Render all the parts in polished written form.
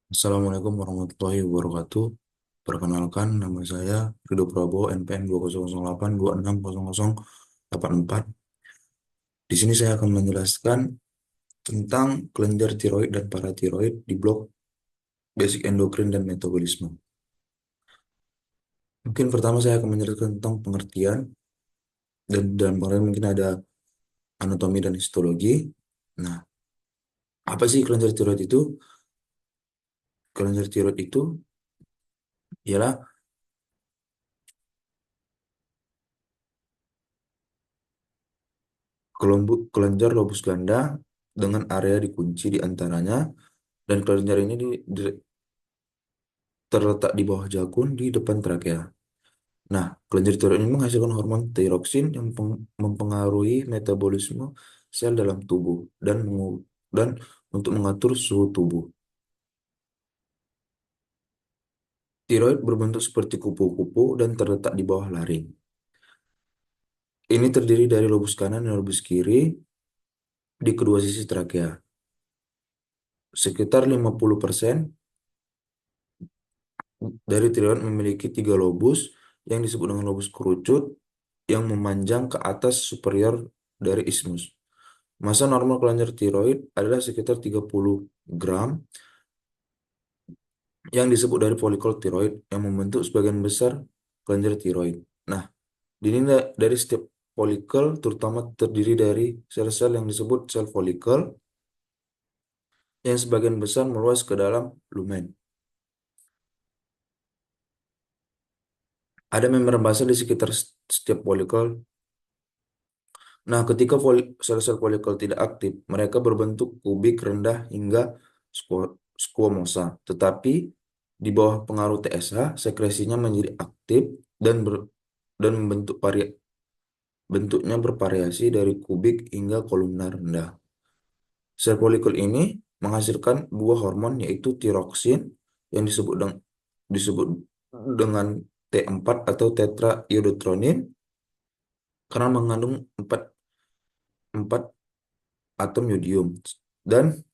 Assalamualaikum warahmatullahi wabarakatuh. Perkenalkan, nama saya Rido Prabowo, NPM 2008 260084. Di sini saya akan menjelaskan tentang kelenjar tiroid dan paratiroid di blok basic endokrin dan metabolisme. Mungkin pertama saya akan menjelaskan tentang pengertian dan dalam pengertian mungkin ada anatomi dan histologi. Nah, apa sih kelenjar tiroid itu? Kelenjar tiroid itu ialah kelenjar lobus ganda dengan area dikunci di antaranya, dan kelenjar ini terletak di bawah jakun di depan trakea. Nah, kelenjar tiroid ini menghasilkan hormon tiroksin yang mempengaruhi metabolisme sel dalam tubuh dan untuk mengatur suhu tubuh. Tiroid berbentuk seperti kupu-kupu dan terletak di bawah laring. Ini terdiri dari lobus kanan dan lobus kiri di kedua sisi trakea. Sekitar 50% dari tiroid memiliki tiga lobus yang disebut dengan lobus kerucut yang memanjang ke atas superior dari ismus. Massa normal kelenjar tiroid adalah sekitar 30 gram yang disebut dari folikel tiroid yang membentuk sebagian besar kelenjar tiroid. Nah, dari setiap folikel terutama terdiri dari sel-sel yang disebut sel folikel yang sebagian besar meluas ke dalam lumen. Ada membran basal di sekitar setiap folikel. Nah, ketika sel-sel folikel tidak aktif, mereka berbentuk kubik rendah hingga squamosa. Tetapi di bawah pengaruh TSH, sekresinya menjadi aktif dan dan bentuknya bervariasi dari kubik hingga kolumnar rendah. Sel folikel ini menghasilkan dua hormon yaitu tiroksin yang disebut dengan T4 atau tetraiodotropin karena mengandung 4 atom yodium, dan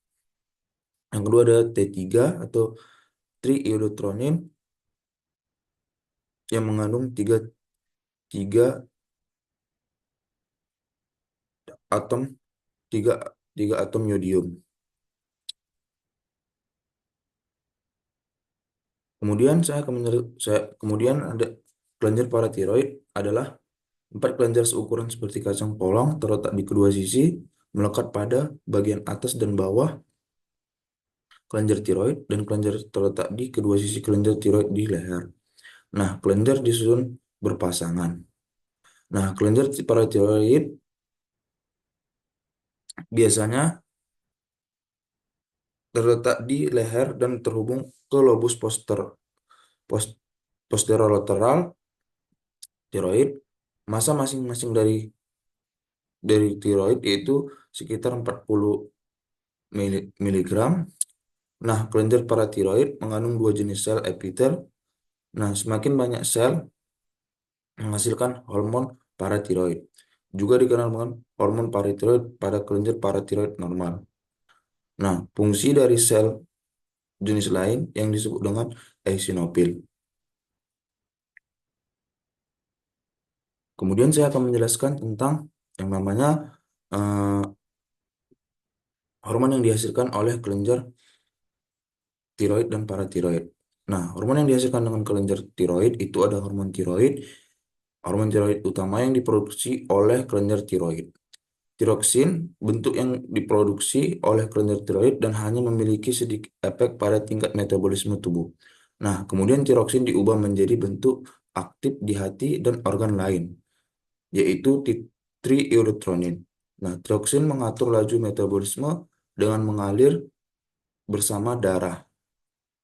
yang kedua ada T3 atau triiodotropin yang mengandung tiga atom tiga, tiga atom yodium. Kemudian kemudian ada kelenjar paratiroid adalah empat kelenjar seukuran seperti kacang polong terletak di kedua sisi, melekat pada bagian atas dan bawah kelenjar tiroid, dan kelenjar terletak di kedua sisi kelenjar tiroid di leher. Nah, kelenjar disusun berpasangan. Nah, kelenjar paratiroid biasanya terletak di leher dan terhubung ke lobus pos- posterolateral tiroid. Massa masing-masing dari tiroid yaitu sekitar 40 miligram. Nah, kelenjar paratiroid mengandung dua jenis sel epitel. Nah, semakin banyak sel menghasilkan hormon paratiroid. Juga dikenal dengan hormon paratiroid pada kelenjar paratiroid normal. Nah, fungsi dari sel jenis lain yang disebut dengan eosinofil. Kemudian saya akan menjelaskan tentang yang namanya eh, hormon yang dihasilkan oleh kelenjar tiroid dan paratiroid. Nah, hormon yang dihasilkan dengan kelenjar tiroid itu ada hormon tiroid utama yang diproduksi oleh kelenjar tiroid. Tiroksin, bentuk yang diproduksi oleh kelenjar tiroid dan hanya memiliki sedikit efek pada tingkat metabolisme tubuh. Nah, kemudian tiroksin diubah menjadi bentuk aktif di hati dan organ lain, yaitu triiodotropin. Nah, tiroksin mengatur laju metabolisme dengan mengalir bersama darah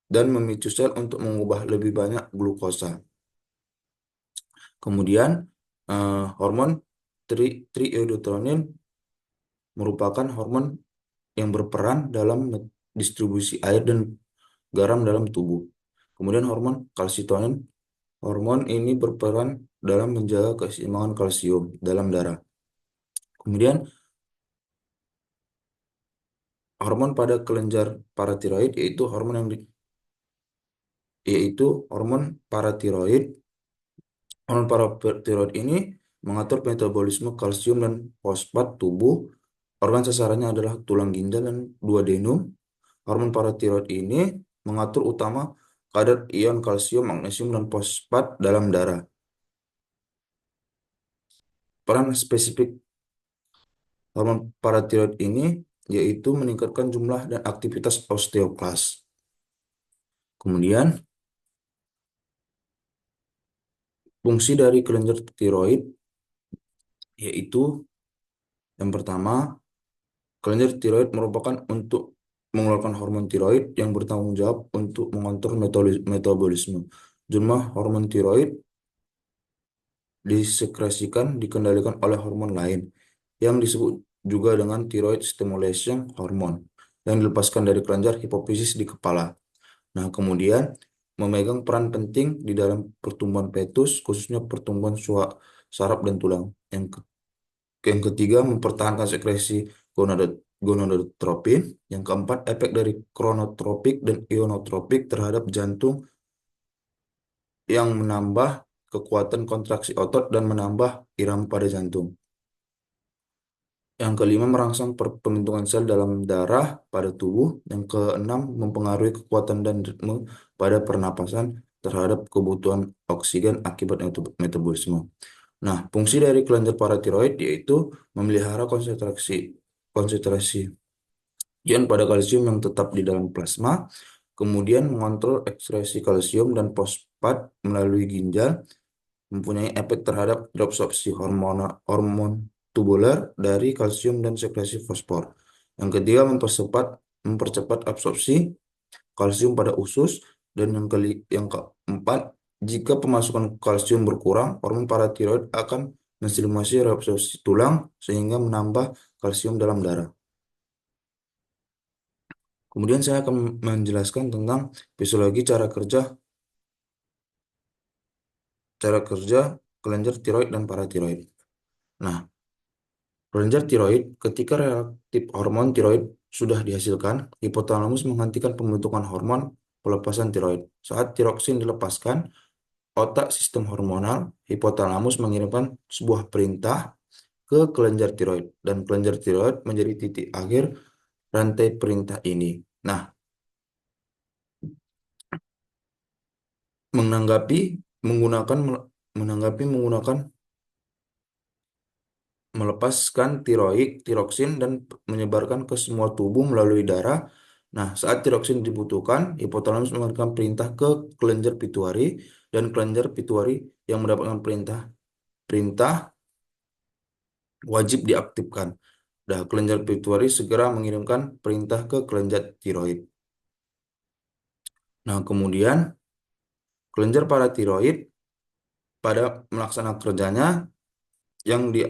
dan memicu sel untuk mengubah lebih banyak glukosa. Kemudian, hormon triiodotropin merupakan hormon yang berperan dalam distribusi air dan garam dalam tubuh. Kemudian hormon kalsitonin, hormon ini berperan dalam menjaga keseimbangan kalsium dalam darah. Kemudian hormon pada kelenjar paratiroid yaitu hormon yang yaitu hormon paratiroid. Hormon paratiroid ini mengatur metabolisme kalsium dan fosfat tubuh. Organ sasarannya adalah tulang ginjal dan duodenum. Hormon paratiroid ini mengatur utama kadar ion kalsium, magnesium, dan fosfat dalam darah. Peran spesifik hormon paratiroid ini yaitu meningkatkan jumlah dan aktivitas osteoklas. Kemudian, fungsi dari kelenjar tiroid yaitu yang pertama, kelenjar tiroid merupakan untuk mengeluarkan hormon tiroid yang bertanggung jawab untuk mengontrol metabolisme. Jumlah hormon tiroid disekresikan dikendalikan oleh hormon lain yang disebut juga dengan thyroid stimulation hormone yang dilepaskan dari kelenjar hipofisis di kepala. Nah, kemudian memegang peran penting di dalam pertumbuhan fetus, khususnya pertumbuhan saraf dan tulang. Yang ketiga, mempertahankan sekresi gonadotropin. Yang keempat, efek dari kronotropik dan ionotropik terhadap jantung yang menambah kekuatan kontraksi otot dan menambah irama pada jantung. Yang kelima, merangsang pembentukan sel dalam darah pada tubuh. Yang keenam, mempengaruhi kekuatan dan ritme pada pernapasan terhadap kebutuhan oksigen akibat metabolisme. Nah, fungsi dari kelenjar paratiroid yaitu memelihara konsentrasi ion pada kalsium yang tetap di dalam plasma, kemudian mengontrol ekskresi kalsium dan fosfat melalui ginjal, mempunyai efek terhadap reabsorpsi hormon tubular dari kalsium dan sekresi fosfor. Yang ketiga, mempercepat absorpsi kalsium pada usus, dan yang keempat, jika pemasukan kalsium berkurang, hormon paratiroid akan menstimulasi reabsorpsi tulang sehingga menambah kalsium dalam darah. Kemudian saya akan menjelaskan tentang fisiologi cara kerja kelenjar tiroid dan paratiroid. Nah, kelenjar tiroid, ketika reaktif hormon tiroid sudah dihasilkan, hipotalamus menghentikan pembentukan hormon pelepasan tiroid. Saat tiroksin dilepaskan, otak sistem hormonal, hipotalamus mengirimkan sebuah perintah ke kelenjar tiroid, dan kelenjar tiroid menjadi titik akhir rantai perintah ini. Nah, menanggapi menggunakan menanggapi menggunakan melepaskan tiroksin dan menyebarkan ke semua tubuh melalui darah. Nah, saat tiroksin dibutuhkan, hipotalamus memberikan perintah ke kelenjar pituitari, dan kelenjar pituitari yang mendapatkan perintah perintah wajib diaktifkan. Nah, kelenjar pituitari segera mengirimkan perintah ke kelenjar tiroid. Nah, kemudian kelenjar paratiroid pada melaksanakan kerjanya yang di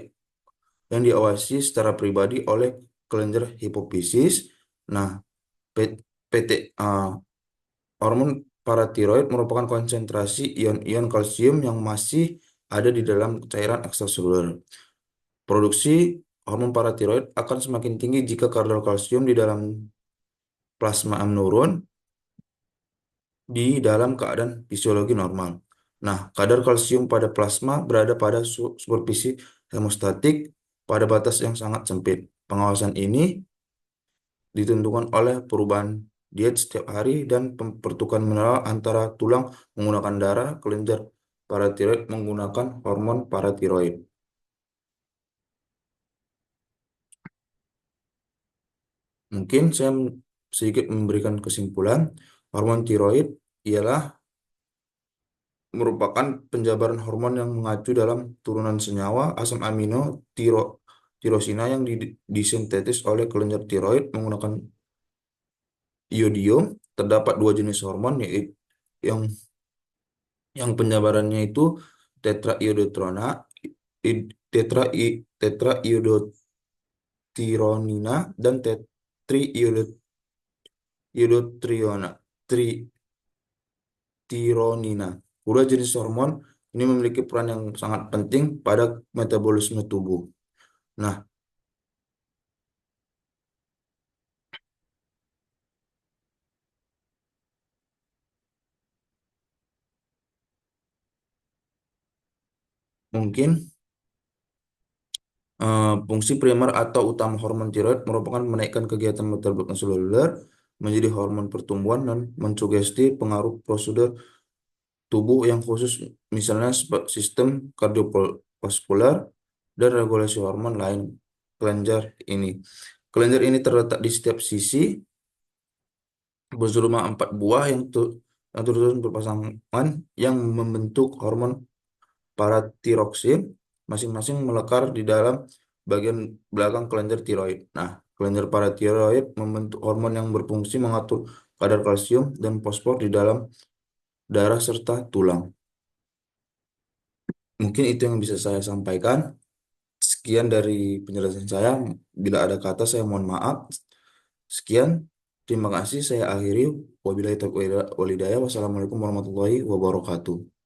diawasi secara pribadi oleh kelenjar hipofisis. Nah, PT hormon paratiroid merupakan konsentrasi ion-ion kalsium yang masih ada di dalam cairan ekstraseluler. Produksi hormon paratiroid akan semakin tinggi jika kadar kalsium di dalam plasma menurun di dalam keadaan fisiologi normal. Nah, kadar kalsium pada plasma berada pada superfisi hemostatik pada batas yang sangat sempit. Pengawasan ini ditentukan oleh perubahan diet setiap hari dan pertukaran mineral antara tulang menggunakan darah, kelenjar paratiroid menggunakan hormon paratiroid. Mungkin saya sedikit memberikan kesimpulan, hormon tiroid ialah merupakan penjabaran hormon yang mengacu dalam turunan senyawa asam amino tirosina yang disintetis oleh kelenjar tiroid menggunakan iodium. Terdapat dua jenis hormon yaitu yang penjabarannya itu tetraiodotronina, tetraiodotronina dan tetraiodotronina. Kedua jenis hormon ini memiliki peran yang sangat penting pada metabolisme tubuh. Nah, Mungkin fungsi primer atau utama hormon tiroid merupakan menaikkan kegiatan metabolisme seluler menjadi hormon pertumbuhan dan mensugesti pengaruh prosedur tubuh yang khusus, misalnya sistem kardiovaskular dan regulasi hormon lain. Kelenjar ini, kelenjar ini terletak di setiap sisi berjumlah 4 buah yang terus berpasangan yang membentuk hormon paratiroksin, masing-masing melekar di dalam bagian belakang kelenjar tiroid. Nah, kelenjar paratiroid membentuk hormon yang berfungsi mengatur kadar kalsium dan fosfor di dalam darah serta tulang. Mungkin itu yang bisa saya sampaikan. Sekian dari penjelasan saya. Bila ada kata, saya mohon maaf. Sekian. Terima kasih. Saya akhiri. Wabillahi taufiq wal hidayah. Wassalamualaikum warahmatullahi wabarakatuh.